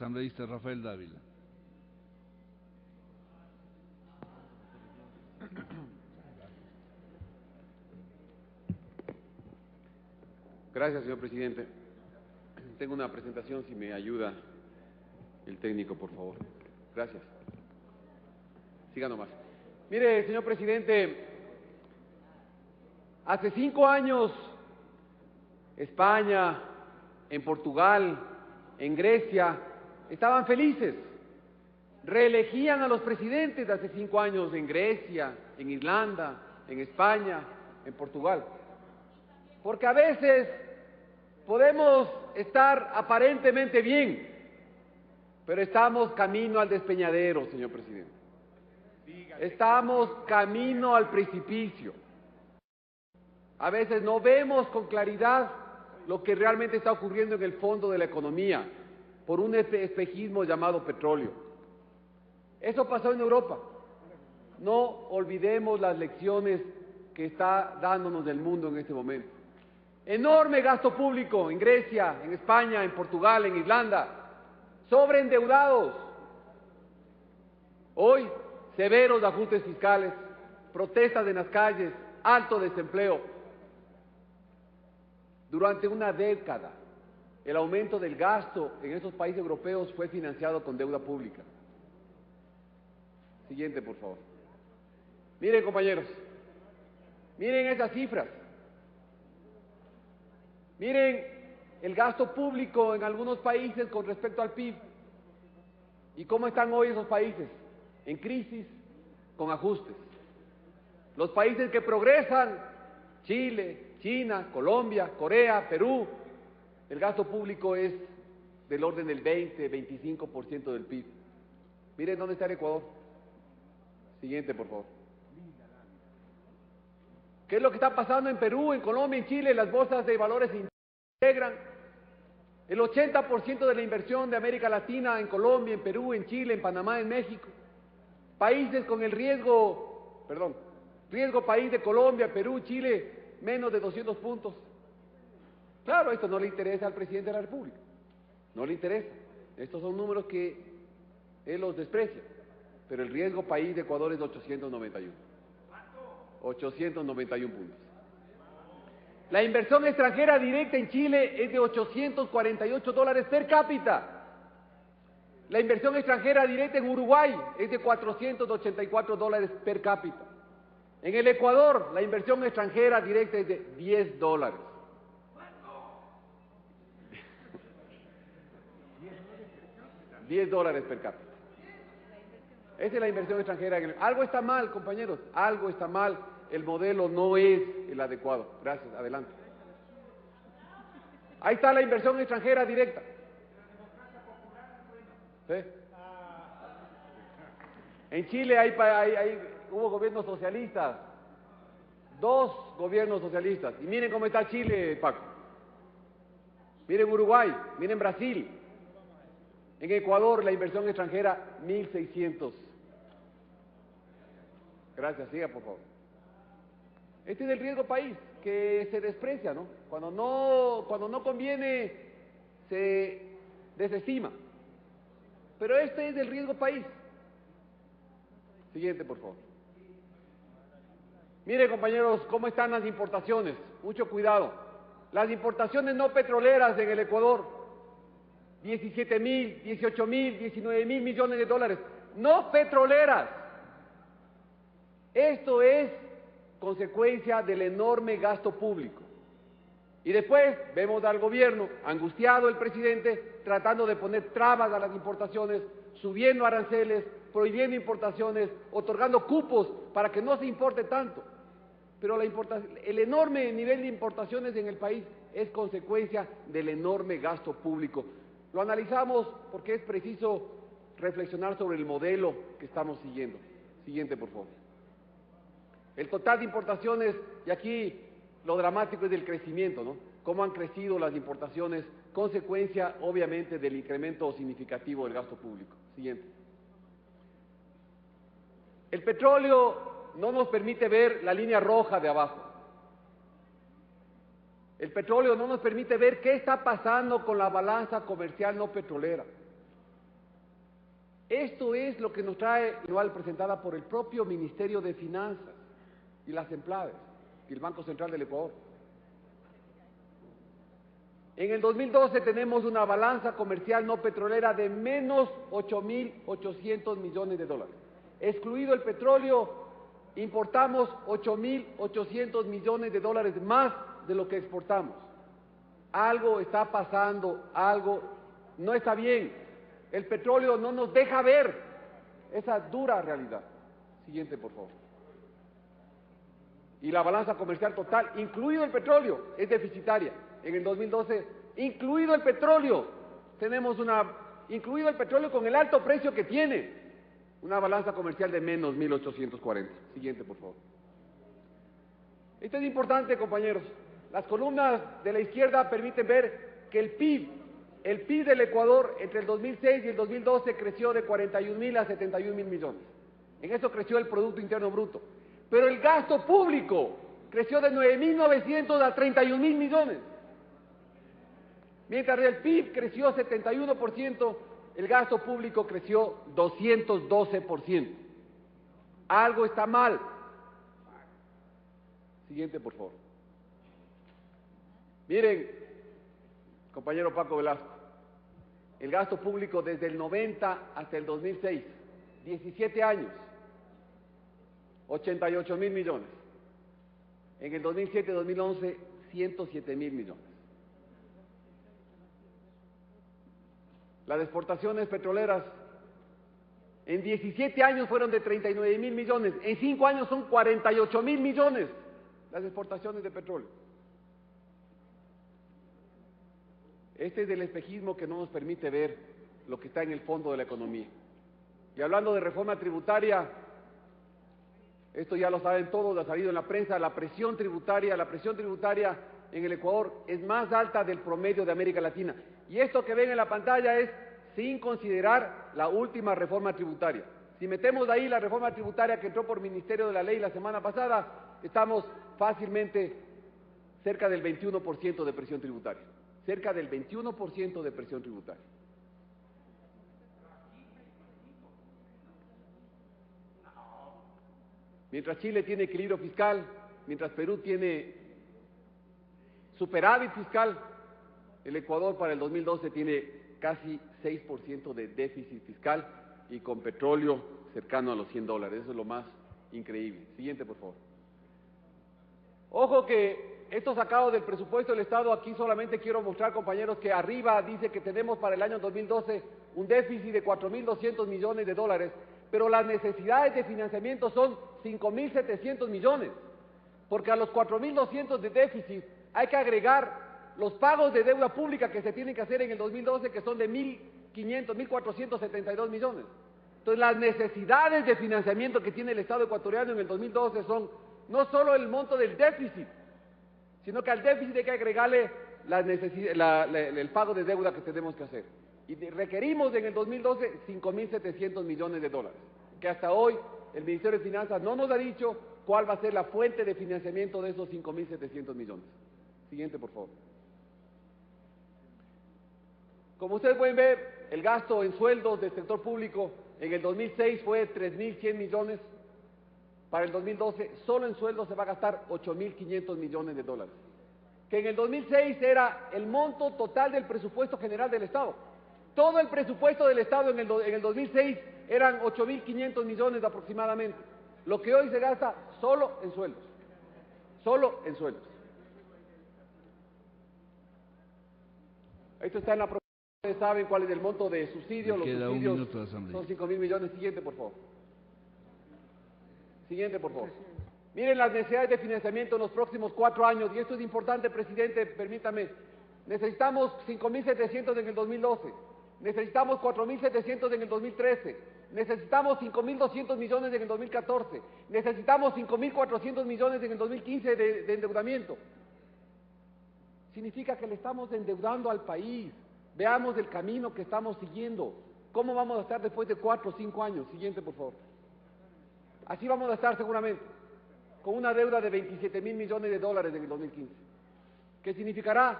asambleísta Rafael Dávila. Gracias, señor presidente. Tengo una presentación, si me ayuda el técnico, por favor. Gracias. Siga nomás. Mire, señor presidente, hace 5 años, España, en Portugal, en Grecia, estaban felices. Reelegían a los presidentes de hace 5 años en Grecia, en Irlanda, en España, en Portugal. Porque a veces podemos estar aparentemente bien, pero estamos camino al despeñadero, señor presidente. Estamos camino al precipicio. A veces no vemos con claridad lo que realmente está ocurriendo en el fondo de la economía, por un espejismo llamado petróleo. Eso pasó en Europa. No olvidemos las lecciones que está dándonos el mundo en este momento. Enorme gasto público en Grecia, en España, en Portugal, en Irlanda, sobreendeudados. Hoy, severos ajustes fiscales, protestas en las calles, alto desempleo. Durante una década, el aumento del gasto en estos países europeos fue financiado con deuda pública. Siguiente, por favor. Miren, compañeros, miren esas cifras. Miren el gasto público en algunos países con respecto al PIB. ¿Y cómo están hoy esos países? En crisis, con ajustes. Los países que progresan, Chile, China, Colombia, Corea, Perú, el gasto público es del orden del 20-25% del PIB. Miren dónde está el Ecuador. Siguiente, por favor. ¿Qué es lo que está pasando en Perú, en Colombia, en Chile? Las bolsas de valores se integran. El 80% de la inversión de América Latina en Colombia, en Perú, en Chile, en Panamá, en México. Países con el riesgo país de Colombia, Perú, Chile, menos de 200 puntos. Claro, esto no le interesa al presidente de la República. No le interesa. Estos son números que él los desprecia. Pero el riesgo país de Ecuador es de 891. 891 puntos. La inversión extranjera directa en Chile es de $848 per cápita. La inversión extranjera directa en Uruguay es de $484 per cápita. En el Ecuador, la inversión extranjera directa es de $10. $10 per cápita. Esa es la inversión extranjera. Algo está mal, compañeros, algo está mal. El modelo no es el adecuado. Gracias, adelante. Ahí está la inversión extranjera directa. ¿Sí? En Chile hubo gobiernos socialistas, 2 gobiernos socialistas. Y miren cómo está Chile, Paco. Miren Uruguay, miren Brasil. En Ecuador la inversión extranjera 1.600. Gracias, siga por favor. Este es el riesgo país que se desprecia, ¿no? Cuando no conviene se desestima. Pero este es el riesgo país. Siguiente, por favor. Mire, compañeros, cómo están las importaciones. Mucho cuidado. Las importaciones no petroleras en el Ecuador, 17.000, 18.000, 19.000 millones de dólares. No petroleras. Esto es consecuencia del enorme gasto público. Y después vemos al gobierno, angustiado el presidente, tratando de poner trabas a las importaciones, subiendo aranceles, prohibiendo importaciones, otorgando cupos para que no se importe tanto. Pero el enorme nivel de importaciones en el país es consecuencia del enorme gasto público. Lo analizamos porque es preciso reflexionar sobre el modelo que estamos siguiendo. Siguiente, por favor. El total de importaciones, y aquí lo dramático es el crecimiento, ¿no? Cómo han crecido las importaciones, consecuencia, obviamente, del incremento significativo del gasto público. Siguiente. El petróleo no nos permite ver la línea roja de abajo. El petróleo no nos permite ver qué está pasando con la balanza comercial no petrolera. Esto es lo que nos trae igual presentada por el propio Ministerio de Finanzas y las Emplaves y el Banco Central del Ecuador. En el 2012 tenemos una balanza comercial no petrolera de menos 8.800 millones de dólares. Excluido el petróleo, importamos 8.800 millones de dólares más de lo que exportamos. Algo está pasando, algo no está bien. El petróleo no nos deja ver esa dura realidad. Siguiente, por favor. Y la balanza comercial total, incluido el petróleo, es deficitaria. En el 2012, incluido el petróleo, incluido el petróleo con el alto precio que tiene, una balanza comercial de menos 1.840. Siguiente, por favor. Esto es importante, compañeros. Las columnas de la izquierda permiten ver que el PIB del Ecuador entre el 2006 y el 2012 creció de 41.000 a 71.000 millones. En eso creció el Producto Interno Bruto. Pero el gasto público creció de 9.900 a 31.000 millones. Mientras el PIB creció 71%, el gasto público creció 212%. Algo está mal. Siguiente, por favor. Miren, compañero Paco Velasco, el gasto público desde el 90 hasta el 2006, 17 años, 88.000 millones. En el 2007-2011, 107.000 millones. Las exportaciones petroleras en 17 años fueron de 39.000 millones, en 5 años son 48.000 millones las exportaciones de petróleo. Este es el espejismo que no nos permite ver lo que está en el fondo de la economía. Y hablando de reforma tributaria, esto ya lo saben todos, ha salido en la prensa, la presión tributaria en el Ecuador es más alta del promedio de América Latina. Y esto que ven en la pantalla es sin considerar la última reforma tributaria. Si metemos ahí la reforma tributaria que entró por Ministerio de la Ley la semana pasada, estamos fácilmente cerca del 21% de presión tributaria. Cerca del 21% de presión tributaria. Mientras Chile tiene equilibrio fiscal, mientras Perú tiene superávit fiscal, el Ecuador para el 2012 tiene casi 6% de déficit fiscal y con petróleo cercano a los $100. Eso es lo más increíble. Siguiente, por favor. Ojo que esto sacado del presupuesto del Estado, aquí solamente quiero mostrar, compañeros, que arriba dice que tenemos para el año 2012 un déficit de 4.200 millones de dólares, pero las necesidades de financiamiento son 5.700 millones, porque a los 4.200 de déficit hay que agregar los pagos de deuda pública que se tienen que hacer en el 2012, que son de 1.472 millones. Entonces, las necesidades de financiamiento que tiene el Estado ecuatoriano en el 2012 son no solo el monto del déficit, sino que al déficit hay que agregarle el pago de deuda que tenemos que hacer. Y requerimos en el 2012 5.700 millones de dólares, que hasta hoy el Ministerio de Finanzas no nos ha dicho cuál va a ser la fuente de financiamiento de esos 5.700 millones. Siguiente, por favor. Como ustedes pueden ver, el gasto en sueldos del sector público en el 2006 fue 3.100 millones. Para el 2012, solo en sueldos se va a gastar 8.500 millones de dólares. Que en el 2006 era el monto total del presupuesto general del Estado. Todo el presupuesto del Estado en el 2006 eran 8.500 millones aproximadamente. Lo que hoy se gasta solo en sueldos. Solo en sueldos. Esto está en la propuesta. Ustedes saben cuál es el monto de subsidios. Los subsidios son 5.000 millones. Siguiente, por favor. Siguiente, por favor. Miren las necesidades de financiamiento en los próximos 4 años, y esto es importante, presidente, permítame. Necesitamos 5.700 en el 2012, necesitamos 4.700 en el 2013, necesitamos 5.200 millones en el 2014, necesitamos 5.400 millones en el 2015 de endeudamiento. Significa que le estamos endeudando al país. Veamos el camino que estamos siguiendo. ¿Cómo vamos a estar después de 4 o 5 años? Siguiente, por favor. Así vamos a estar seguramente, con una deuda de 27.000 millones de dólares en el 2015, que significará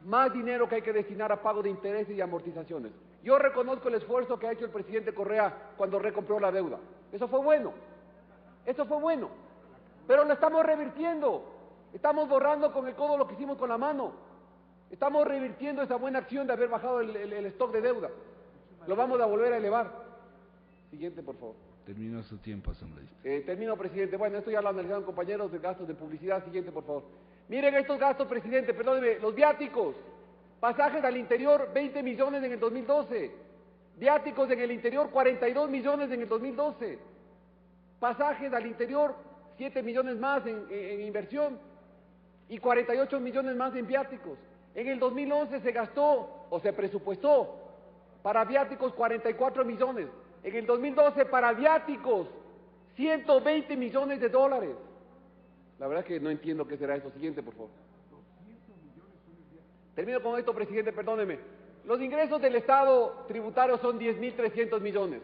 más dinero que hay que destinar a pago de intereses y amortizaciones. Yo reconozco el esfuerzo que ha hecho el presidente Correa cuando recompró la deuda. Eso fue bueno, pero lo estamos revirtiendo. Estamos borrando con el codo lo que hicimos con la mano. Estamos revirtiendo esa buena acción de haber bajado el stock de deuda. Lo vamos a volver a elevar. Siguiente, por favor. Terminó su tiempo, asambleísta. Termino, presidente. Bueno, esto ya lo analizaron compañeros de gastos de publicidad. Siguiente, por favor. Miren estos gastos, presidente, perdóneme, los viáticos. Pasajes al interior, 20 millones en el 2012. Viáticos en el interior, 42 millones en el 2012. Pasajes al interior, 7 millones más en inversión y 48 millones más en viáticos. En el 2011 se gastó o se presupuestó para viáticos 44 millones. En el 2012 para viáticos 120 millones de dólares. La verdad es que no entiendo qué será eso. Siguiente, por favor. Termino con esto, presidente, perdóneme. Los ingresos del Estado tributario son 10.300 millones.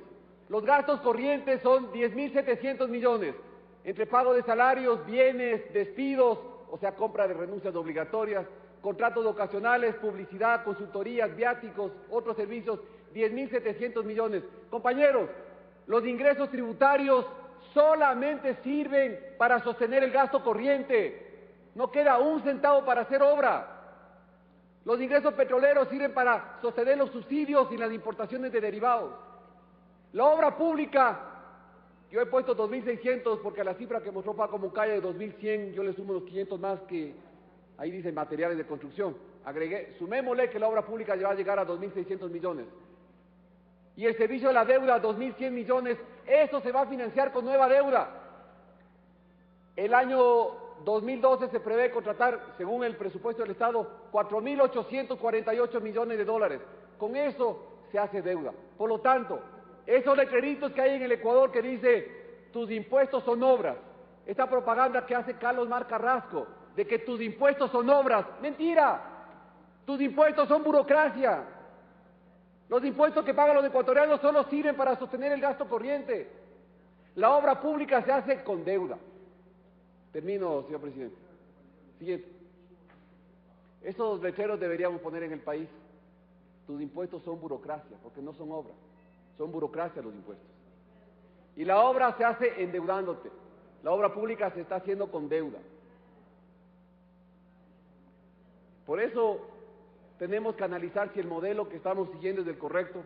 Los gastos corrientes son 10.700 millones. Entre pago de salarios, bienes, despidos, o sea, compra de renuncias obligatorias, contratos ocasionales, publicidad, consultorías, viáticos, otros servicios, 10.700 millones. Compañeros, los ingresos tributarios solamente sirven para sostener el gasto corriente. No queda un centavo para hacer obra. Los ingresos petroleros sirven para sostener los subsidios y las importaciones de derivados. La obra pública, yo he puesto 2.600 porque a la cifra que mostró Paco Moncayo de 2.100, yo le sumo los 500 más que ahí dicen materiales de construcción. Agregué, sumémosle que la obra pública ya va a llegar a 2.600 millones. Y el servicio de la deuda, 2.100 millones, eso se va a financiar con nueva deuda. El año 2012 se prevé contratar, según el presupuesto del Estado, 4.848 millones de dólares. Con eso se hace deuda. Por lo tanto, esos letreritos que hay en el Ecuador que dice, tus impuestos son obras, esta propaganda que hace Carlos Mar Carrasco, de que tus impuestos son obras, mentira, tus impuestos son burocracia. Los impuestos que pagan los ecuatorianos solo sirven para sostener el gasto corriente. La obra pública se hace con deuda. Termino, señor presidente. Siguiente. Esos letreros deberíamos poner en el país. Tus impuestos son burocracia, porque no son obra. Son burocracia los impuestos. Y la obra se hace endeudándote. La obra pública se está haciendo con deuda. Por eso tenemos que analizar si el modelo que estamos siguiendo es el correcto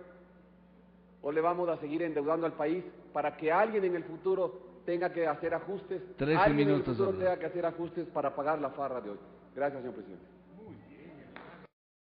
o le vamos a seguir endeudando al país para que alguien en el futuro tenga que hacer ajustes. 13 alguien minutos. En el futuro tenga que hacer ajustes para pagar la farra de hoy. Gracias, señor presidente.